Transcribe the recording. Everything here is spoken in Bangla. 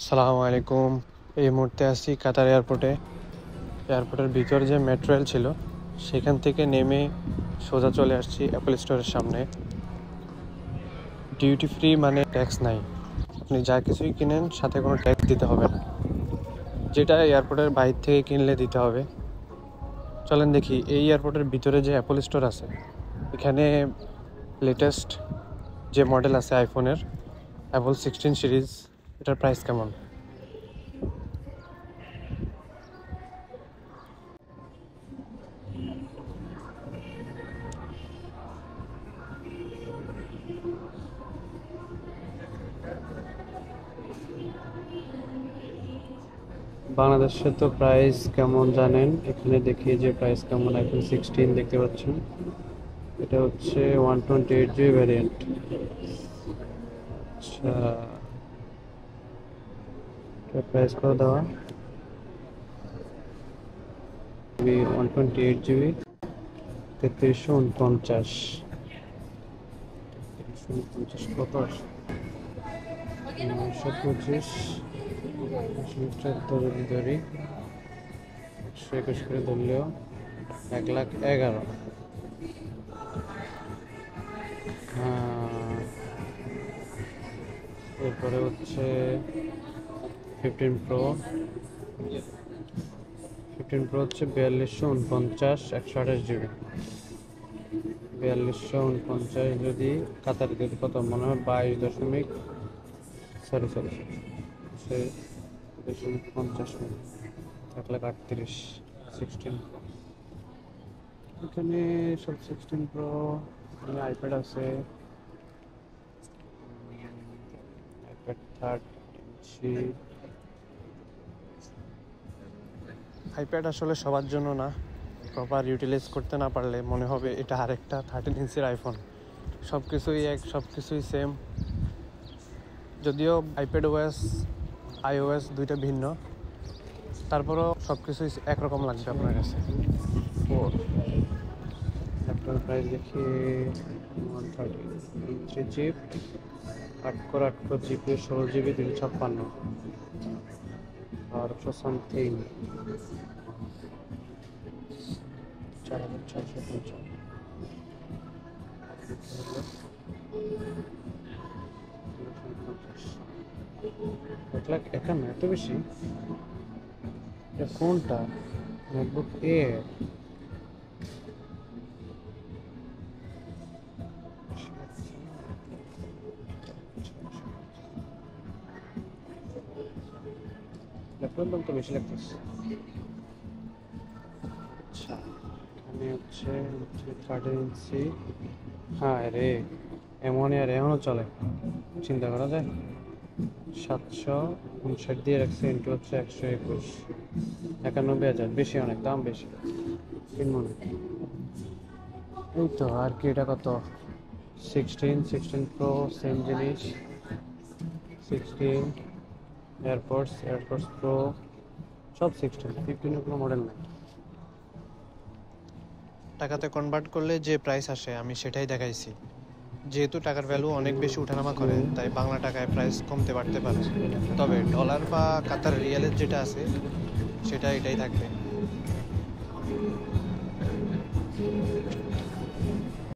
সালামু আলাইকুম। এই মুহূর্তে আছি কাতার এয়ারপোর্টের ভিতর যে মেট্রো রেল ছিল সেখান থেকে নেমে সোজা চলে আসছি অ্যাপল স্টোরের সামনে। ডিউটি ফ্রি মানে ট্যাক্স নাই, আপনি যা কিছুই কিনেন সাথে কোনো ট্যাক্স দিতে হবে না, যেটা এয়ারপোর্টের বাইরে থেকে কিনলে দিতে হবে। চলেন দেখি এই এয়ারপোর্টের ভিতরে যে অ্যাপল স্টোর আছে এখানে লেটেস্ট যে মডেল আছে আইফোনের অ্যাপল 16 সিরিজ, এটার প্রাইস কেমন। বাংলাদেশে তো প্রাইস কেমন জানেন, এখানে দেখি যে প্রাইস কেমন। আইফোন 16 দেখতে পাচ্ছেন, এটা হচ্ছে 128GB ভ্যারিয়েন্ট। আচ্ছা, প্রাইস করে দেওয়া 128GB 3349 কত 925 যদি ধরি 121 করে ধরলেও 1,11,000। এরপরে হচ্ছে 15 প্রো হচ্ছে 4249 128GB। 4249 যদি কাতারে যদি কত মনে হয় 22.50 1,38,000 16 এখানে সব 16 প্রো। এখানে আইপ্যাড আছে, আইপ্যাড 13 ইঞ্চি। আইপ্যাড আসলে সবার জন্য না, প্রপার ইউটিলাইজ করতে না পারলে মনে হবে এটা আরেকটা 13 ইঞ্চির আইফোন। সব কিছুই এক, সব কিছুই সেম, যদিও আইপ্যাড ওএস iOS দুইটা ভিন্ন, তারপরও সব কিছুই একরকম লাগবে আপনার কাছে। ল্যাপটপের প্রাইস দেখি 133 জিবি 8 16GB 256 আর 100 সামথিং 1,51,000 এত বেশি। এটা কোনটা? MacBook air. ল্যাপটপের দাম তো বেশি লাগতেছে। আচ্ছা, এখানে হচ্ছে 13 ইঞ্চি। হ্যাঁ রে, এমন আর এমনও চলে, চিন্তা করা যায়। 759 দিয়ে রাখছে, ইন্টু হচ্ছে 121, 91,000। বেশি, অনেক দাম বেশি। মনে এই তো আর কি, এটা কত 16 প্রো সেম জিনিস। 16 এয়ারপডস প্রো সব 15 কোনো মডেল নাই। টাকাতে কনভার্ট করলে যে প্রাইস আসে আমি সেটাই দেখাইছি। যেহেতু টাকার ভ্যালু অনেক বেশি ওঠানামা করে তাই বাংলা টাকায় প্রাইস কমতে বাড়তে পারে, তবে ডলার বা কাতার রিয়ালের যেটা আছে সেটা এটাই থাকবে।